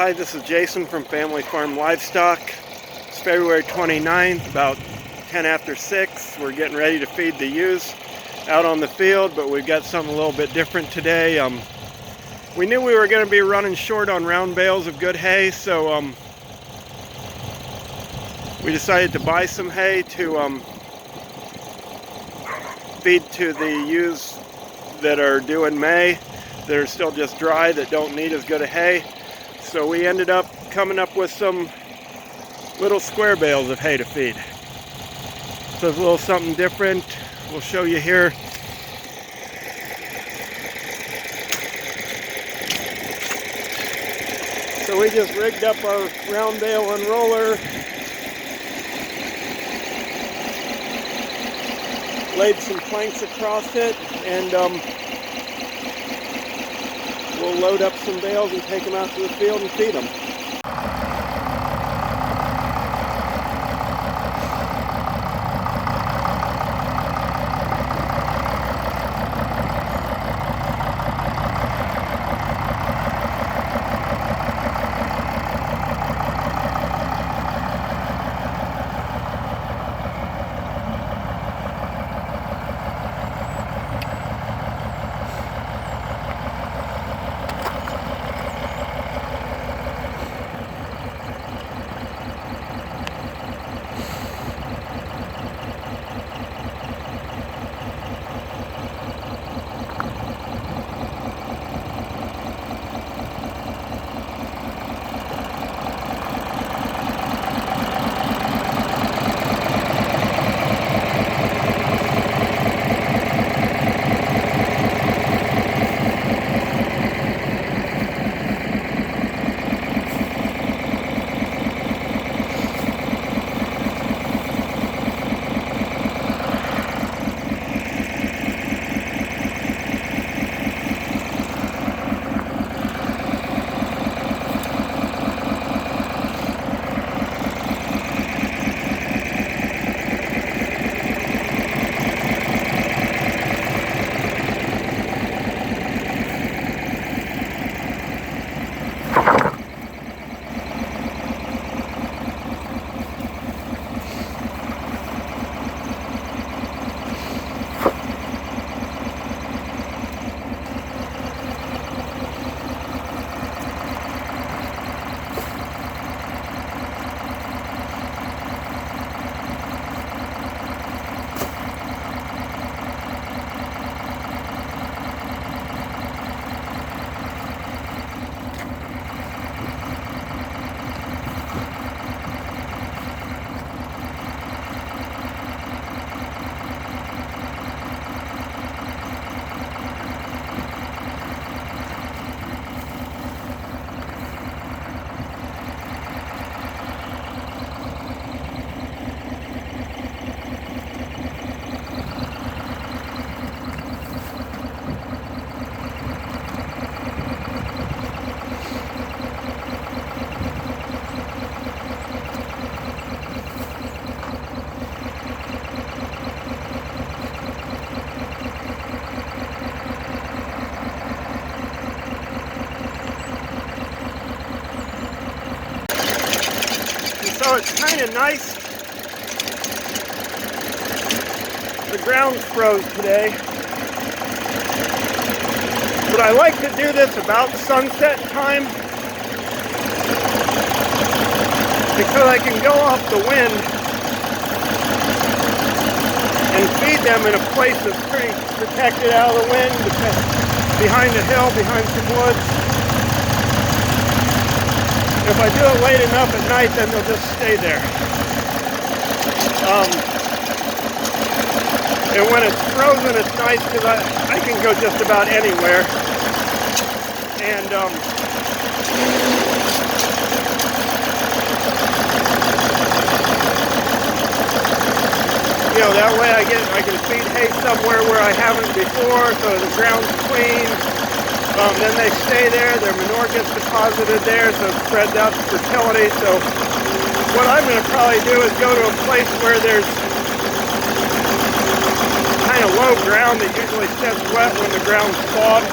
Hi, this is Jason from Family Farm Livestock. It's February 29th, about 10 after 6. We're getting ready to feed the ewes out on the field, but we've got something a little bit different today. We knew we were going to be running short on round bales of good hay, so we decided to buy some hay to feed to the ewes that are due in May. That are still just dry, that don't need as good a hay. So we ended up coming up with some little square bales of hay to feed. So it's a little something different. We'll show you here. So we just rigged up our round bale unroller, laid some planks across it, and we'll load up some bales and take them out to the field and feed them. So it's kind of nice. The ground's froze today. But I like to do this about sunset time because I can go off the wind and feed them in a place that's pretty protected out of the wind, behind a hill, behind some woods. If I do it late enough at night, then they'll just stay there. And when it's frozen, it's nice because I can go just about anywhere. And you know, that way I can feed hay somewhere where I haven't before, so the ground's clean. Then they stay there, their manure gets deposited there, so it spreads out the fertility. So what I'm going to probably do is go to a place where there's kind of low ground that usually sets wet when the ground's thawed.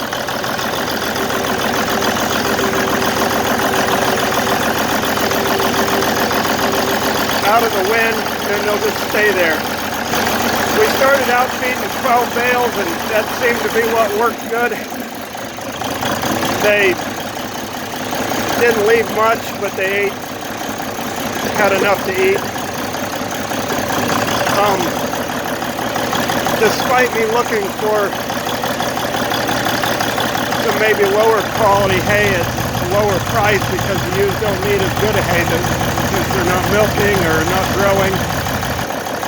out of the wind, and then they'll just stay there. We started out feeding 12 bales, and that seemed to be what worked good. They didn't leave much, but they had enough to eat. Despite me looking for some maybe lower quality hay at a lower price because the ewes don't need as good a hay because they're not milking or not growing,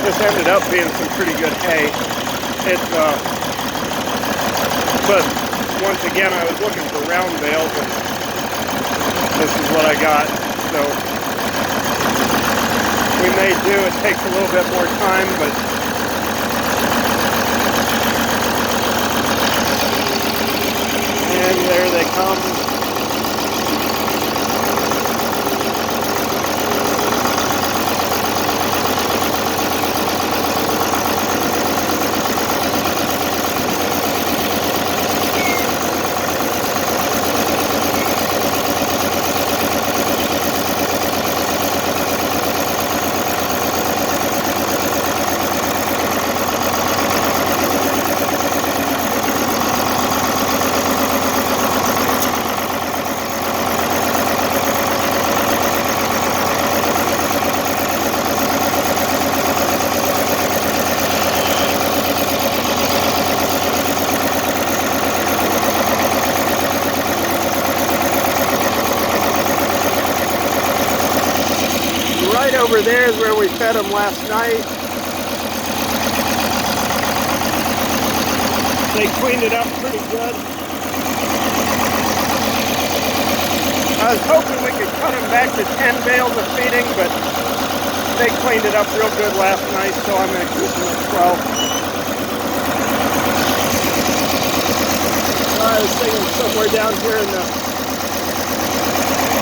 this ended up being some pretty good hay. But once again, I was looking for round bales, and this is what I got. So we may do. It takes a little bit more time, but and there they come. Right over there is where we fed them last night. They cleaned it up pretty good. I was hoping we could cut them back to 10 bales of feeding, but they cleaned it up real good last night, so I'm going to keep them at 12. I was thinking somewhere down here in the...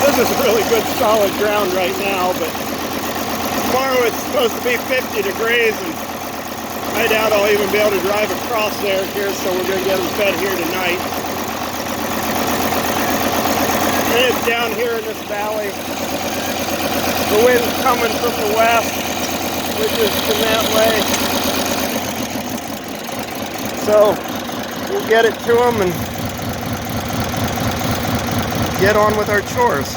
This is really good solid ground right now, but tomorrow it's supposed to be 50 degrees, and I doubt I'll even be able to drive across there here, so we're going to get them fed here tonight. And it's down here in this valley. The wind's coming from the west, which is from that way. So we'll get it to them and get on with our chores.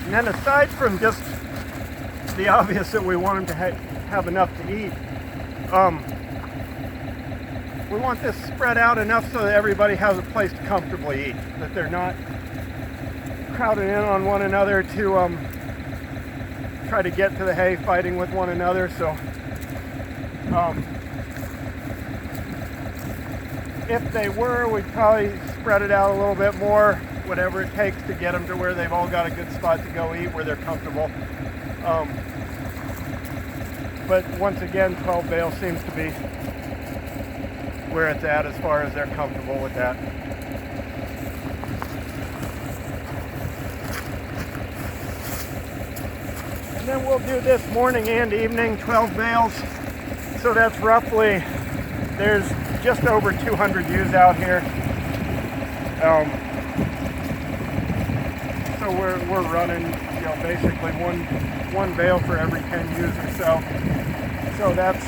And then aside from just the obvious that we want them to have enough to eat, we want this spread out enough so that everybody has a place to comfortably eat, that they're not crowding in on one another to try to get to the hay, fighting with one another. So if they were, we'd probably spread it out a little bit more, whatever it takes to get them to where they've all got a good spot to go eat, where they're comfortable. But once again, 12 bales seems to be where it's at as far as they're comfortable with that. And then we'll do this morning and evening, 12 bales. So that's roughly, there's just over 200 ewes out here. So we're running, you know, basically one bale for every 10 ewes or so. So that's,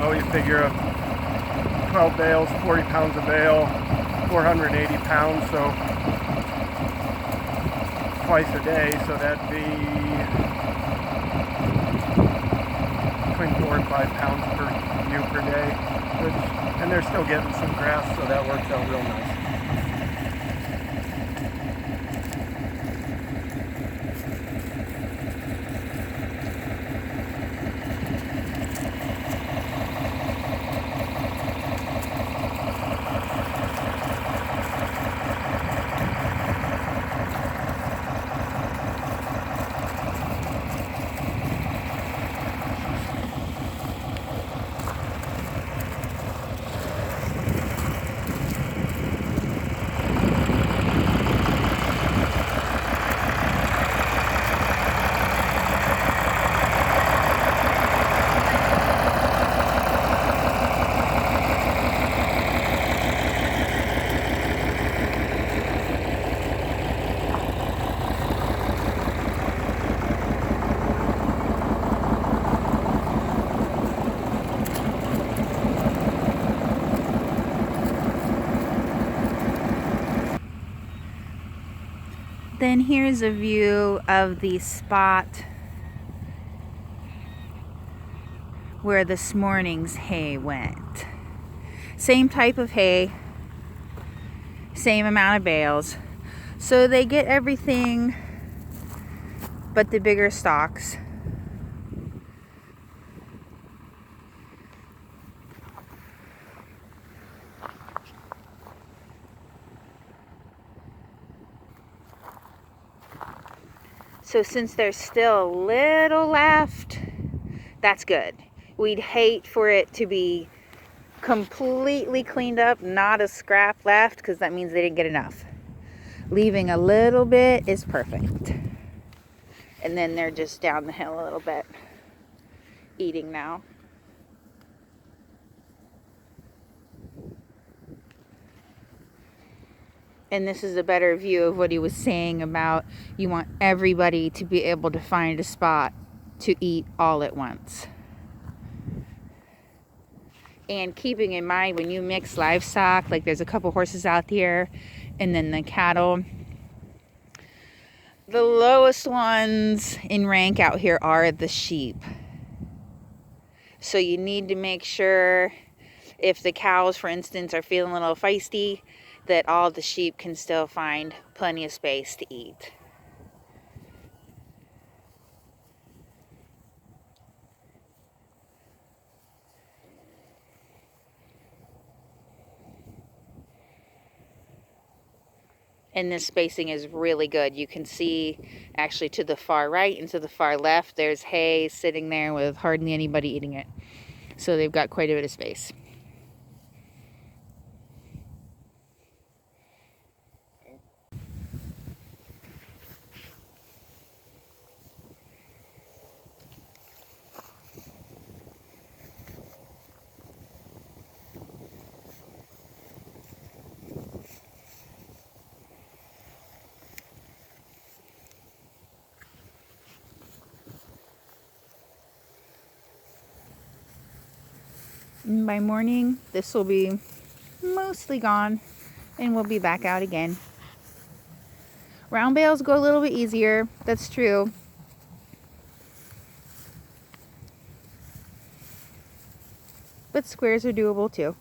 oh, you figure 12 bales, 40 pounds a bale, 480 pounds, so twice a day, so that'd be between 4 and 5 pounds per ewe per day, and they're still getting some grass, so that works out real nice. Then here's a view of the spot where this morning's hay went. Same type of hay, same amount of bales. So they get everything but the bigger stalks. So since there's still a little left, that's good. We'd hate for it to be completely cleaned up, not a scrap left, because that means they didn't get enough. Leaving a little bit is perfect. And then they're just down the hill a little bit, eating now. And this is a better view of what he was saying about you want everybody to be able to find a spot to eat all at once. And keeping in mind, when you mix livestock, like there's a couple horses out here and then the cattle, the lowest ones in rank out here are the sheep. So you need to make sure, if the cows, for instance, are feeling a little feisty, that all the sheep can still find plenty of space to eat. And this spacing is really good. You can see actually to the far right and to the far left, there's hay sitting there with hardly anybody eating it. So they've got quite a bit of space. And by morning, this will be mostly gone and we'll be back out again. Round bales go a little bit easier. That's true. But squares are doable too.